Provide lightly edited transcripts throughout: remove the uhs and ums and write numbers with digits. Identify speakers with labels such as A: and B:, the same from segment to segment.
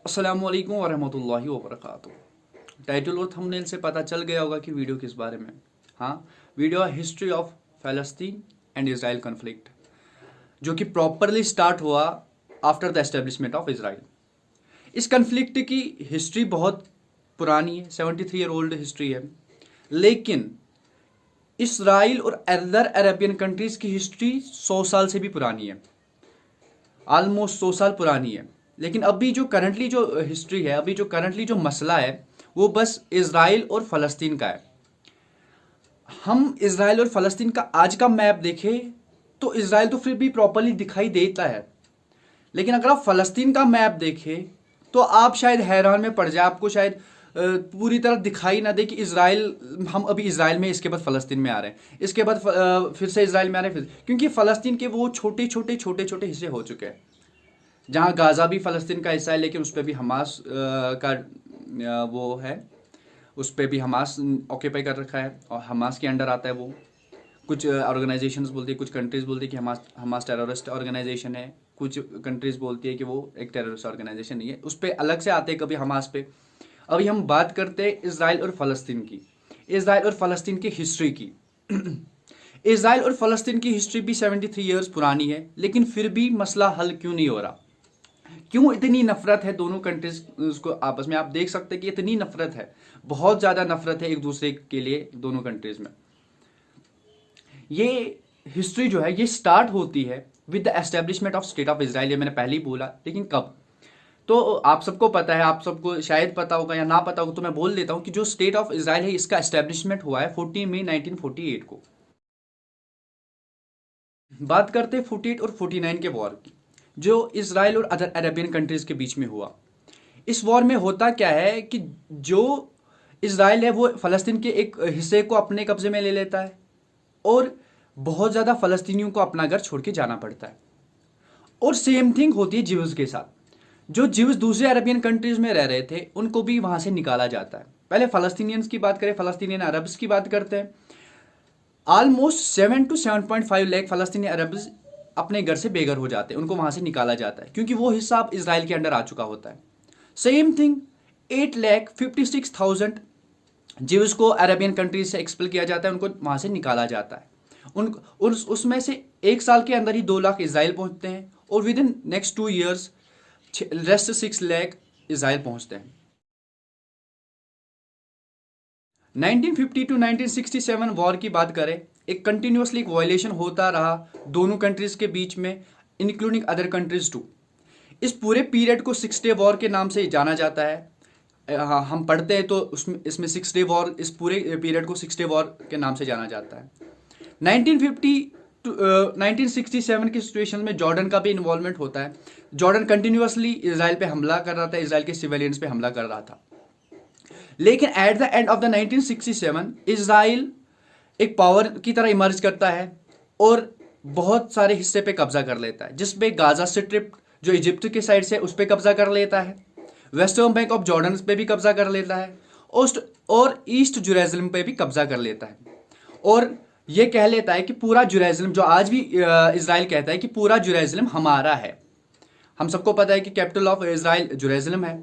A: अस्सलामुअलैकुम वरहमतुल्लाहि वबरकातुहू। टाइटल और थंबनेल से पता चल गया होगा कि वीडियो किस बारे में है। हाँ, वीडियो है history of Palestine and Israel conflict, जो कि प्रॉपरली स्टार्ट हुआ after the establishment of Israel. इस कन्फ्लिक्ट की हिस्ट्री बहुत पुरानी है, 73 ईयर ओल्ड हिस्ट्री है। लेकिन इसराइल और अदर अरेबियन कंट्रीज़ की हिस्ट्री 100 साल से भी पुरानी है, ऑलमोस्ट 100 साल पुरानी है। लेकिन अभी जो करंटली जो हिस्ट्री है, अभी जो करंटली जो मसला है, वो बस इसराइल और फ़लस्तीन का है। हम इसराइल और फ़लस्तीन का आज का मैप देखें तो इसराइल तो फिर भी प्रॉपरली दिखाई देता है, लेकिन अगर आप फ़लस्तीन का मैप देखें तो आप शायद हैरान में पड़ जाए। आपको शायद पूरी तरह दिखाई ना दे कि इसराइल, हम अभी इसराइल में, इसके बाद फ़लस्तीन में आ रहे हैं, इसके बाद फिर से इसराइल में आ रहे हैं, फिर क्योंकि फ़लस्तीन के वो छोटे छोटे छोटे छोटे हिस्से हो चुके हैं। जहाँ गाज़ा भी फ़लस्तीन का हिस्सा है, लेकिन उस पर भी हमास का वो है, उस पर भी हमास ऑक्यूपाई कर रखा है और हमास के अंडर आता है वो। कुछ ऑर्गेनाइजेशंस बोलती है, कुछ कंट्रीज़ बोलती है कि हमास टेररिस्ट ऑर्गेनाइजेशन है, कुछ कंट्रीज़ बोलती है कि वो एक टेररिस्ट ऑर्गेनाइजेशन नहीं है। उस पर अलग से आते हैं कभी हमास पे। अभी हम बात करते हैं इसराइल और फ़लस्तीन की, इसराइल और फ़लस्तीन की हिस्ट्री की। इसराइल और फ़लस्तीन की हिस्ट्री भी 73 ईयर्स पुरानी है, लेकिन फिर भी मसला हल क्यों नहीं हो रहा? क्यों इतनी नफरत है दोनों कंट्रीज को आपस में? आप देख सकते हैं कि इतनी नफरत है, बहुत ज़्यादा नफरत है एक दूसरे के लिए दोनों कंट्रीज में। ये हिस्ट्री जो है ये स्टार्ट होती है with the establishment of state of Israel. ये मैंने पहले ही बोला, लेकिन कब? तो आप सबको पता है, आप सबको शायद पता होगा या ना पता होगा, तो मैं बोल देता हूँ कि जो स्टेट ऑफ इसराइल है इसका एस्टेब्लिशमेंट हुआ है 14 मई 1948 को। बात करते हैं 48 और 49 के वॉर की, जो इसराइल और अदर अरेबियन कंट्रीज के बीच में हुआ। इस वॉर में होता क्या है कि जो इसराइल है वो फ़लस्तीन के एक हिस्से को अपने कब्जे में ले लेता है और बहुत ज़्यादा फ़लस्तीनियों को अपना घर छोड़ के जाना पड़ता है। और सेम थिंग होती है ज्यूज़ के साथ। जो ज्यूज़ दूसरे अरबियन कंट्रीज़ में रह रहे थे उनको भी वहाँ से निकाला जाता है। पहले फ़लस्तीनियंस की बात करें, फ़लस्तीनियन अरब्स की बात करते हैं। ऑलमोस्ट 7 to 7.5 लाख फ़लस्तीनी अरब्स अपने घर से बेघर हो जाते हैं, उनको वहाँ से निकाला जाता है क्योंकि वो हिस्सा अब इसराइल के अंडर आ चुका होता है। सेम थिंग 8,56,000 जीव्स को अरेबियन कंट्रीज से एक्सपेल किया जाता है, उनको वहाँ से निकाला जाता है। उसमें से एक साल के अंदर ही 2 लाख इसराइल पहुँचते हैं और with in next 2 years rest 6 lakh Israel पहुँचते हैं। 1950 टू 1967 वॉर की बात करें, एक कंटिन्यूसली एक वायलेशन होता रहा दोनों कंट्रीज के बीच में, इंक्लूडिंग अदर कंट्रीज टू। इस पूरे पीरियड को 6 डे वॉर के नाम से जाना जाता है। हाँ, हम पढ़ते हैं तो इसमें 6 डे वॉर, इस पूरे पीरियड को 6 डे वॉर के नाम से जाना जाता है। 1950 टू 1967 की सिचुएशन में जॉर्डन का भी इन्वॉल्वमेंट होता है। जॉर्डन कंटिन्यूसली इसराइल पे हमला कर रहा था, इसराइल के सिविलियंस पे हमला कर रहा था। लेकिन at the end of the 1967 Israel एक पावर की तरह इमर्ज करता है और बहुत सारे हिस्से पे कब्जा कर लेता है, जिसपे गाजा स्ट्रिप जो इजिप्ट के साइड से उस पर कब्जा कर लेता है, वेस्टर्न बैंक ऑफ जॉर्डन पे भी कब्जा कर लेता है, और ईस्ट जेरूसलम पे भी कब्जा कर लेता है। और ये कह लेता है कि पूरा जेरूसलम, जो आज भी इसराइल कहता है कि पूरा जेरूसलम हमारा है। हम सबको पता है कि कैपिटल ऑफ इसराइल जेरूसलम है,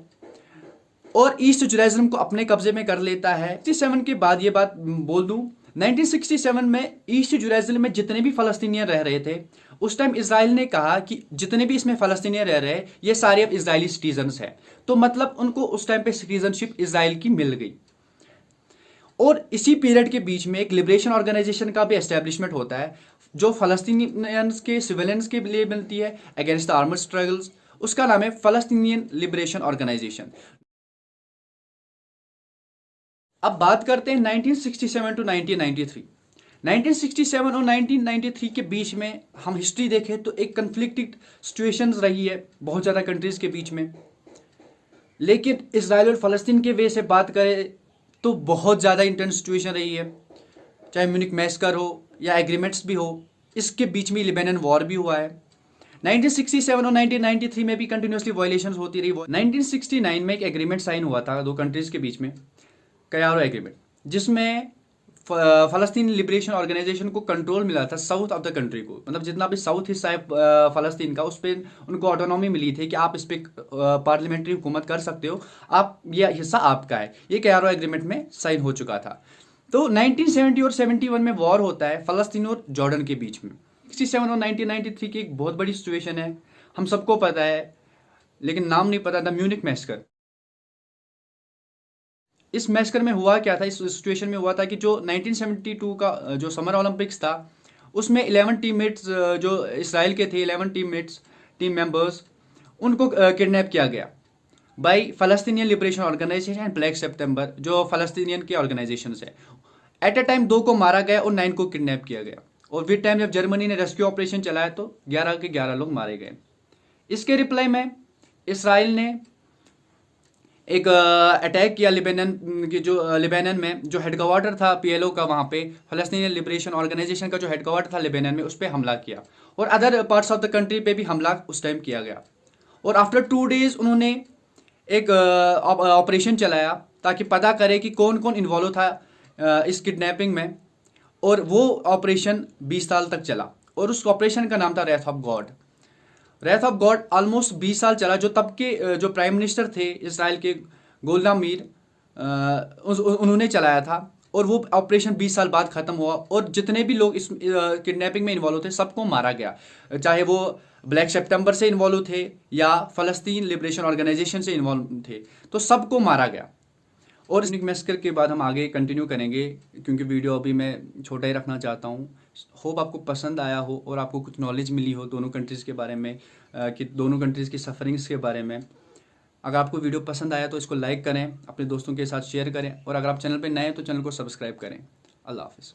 A: और ईस्ट जेरूसलम को अपने कब्जे में कर लेता है। 67 के बाद ये बात बोल दूं, 1967 में ईस्ट जेरूसलम में जितने भी फ़लस्तीनियन रह रहे थे, उस टाइम इसराइल ने कहा कि जितने भी इसमें फ़लस्तीनियन रह रहे हैं ये सारे अब इसराइली सिटीजन्स हैं। तो मतलब उनको उस टाइम पे सिटीजनशिप इसराइल की मिल गई। और इसी पीरियड के बीच में एक लिबरेशन ऑर्गेनाइजेशन का भी एस्टेब्लिशमेंट होता है, जो फ़लस्तीनियंस के सिविलियंस के लिए मिलती है अगेंस्ट द आर्मड स्ट्रगल्स। उसका नाम है फ़लस्तीनियन लिबरेशन ऑर्गेनाइजेशन। अब बात करते हैं 1967 टू 1993। 1967 और 1993 के बीच में हम हिस्ट्री देखें तो एक कन्फ्लिक्टेड सिचुएशंस रही है बहुत ज़्यादा कंट्रीज़ के बीच में। लेकिन इसराइल और फ़लस्तीन के वे से बात करें तो बहुत ज़्यादा इंटेंस सिचुएशन रही है, चाहे म्यूनिक मैस्कर हो या एग्रीमेंट्स भी हो। इसके बीच में लेबनान वॉर भी हुआ है। 1967 और 1993 में भी कंटिन्यूसली वायलेशंस होती रही। 1969 में एक एग्रीमेंट साइन हुआ था दो कंट्रीज़ के बीच में, कयारो एग्रीमेंट, जिसमें फ़लस्तीन लिबरेशन ऑर्गेनाइजेशन को कंट्रोल मिला था साउथ ऑफ द कंट्री को, मतलब जितना भी साउथ हिस्सा है फ़लस्तीन का, उस पर उनको ऑटोनॉमी मिली थी कि आप इस पर पार्लियामेंट्री हुकूमत कर सकते हो, आप ये हिस्सा आपका है। ये कैरो एग्रीमेंट में साइन हो चुका था। तो 1970 और 71 में वॉर होता है फ़लस्तीन और जॉर्डन के बीच में। 67 और 1993 की एक बहुत बड़ी सिचुएशन है, हम सबको पता है, लेकिन नाम नहीं पता था, म्यूनिक मैस्कर। इस मैस्कर में हुआ क्या था, इस सिचुएशन में हुआ था कि जो 1972 का जो समर ओलंपिक्स था, उसमें 11 टीममेट्स जो इसराइल के थे, 11 टीममेट्स, टीम मेंबर्स, उनको किडनैप किया गया by Palestinian Liberation Organisation and Black September, जो फ़लस्तीनियन के ऑर्गेनाइजेशन है। एट अ टाइम 2 को मारा गया और 9 को किडनैप किया गया। और विद टाइम जब जर्मनी ने रेस्क्यू ऑपरेशन चलाया तो 11 के 11 लोग मारे गए। इसके रिप्लाई में इसराइल ने एक अटैक किया लिबनान की, जो लिबनान में जो हेडक्वार्टर था पीएलओ का, वहाँ पे फ़लस्तीनियन लिबरेशन ऑर्गेनाइजेशन का जो हेडक्वार्टर था लिबनान में, उस पर हमला किया। और other parts of the country पे भी हमला उस टाइम किया गया। और आफ्टर 2 डेज उन्होंने एक ऑपरेशन चलाया ताकि पता करे कि कौन कौन इन्वॉल्व था इस किडनैपिंग में। और वो ऑपरेशन 20 साल तक चला और उस ऑपरेशन का नाम था Wraith of God. Wraith of God almost 20 साल चला। जो तब के जो प्राइम मिनिस्टर थे इसराइल के, गोल्डा मीर, उन्होंने चलाया था। और वो ऑपरेशन 20 साल बाद खत्म हुआ और जितने भी लोग इस किडनैपिंग में इन्वॉल्व थे सबको मारा गया, चाहे वो ब्लैक सितंबर से इन्वॉल्व थे या फ़लस्तीन लिबरेशन ऑर्गेनाइजेशन से इन्वॉल्व थे, तो सबको मारा गया। और इस मैस्कर के बाद हम आगे कंटिन्यू करेंगे, क्योंकि वीडियो अभी मैं छोटा ही रखना चाहता हूँ। होप आपको पसंद आया हो और आपको कुछ नॉलेज मिली हो दोनों कंट्रीज़ के बारे में, कि दोनों कंट्रीज़ की सफरिंग्स के बारे में। अगर आपको वीडियो पसंद आया तो इसको लाइक करें, अपने दोस्तों के साथ शेयर करें, और अगर आप चैनल पर नए हैं तो चैनल को सब्सक्राइब करें। अल्लाह हाफिज़।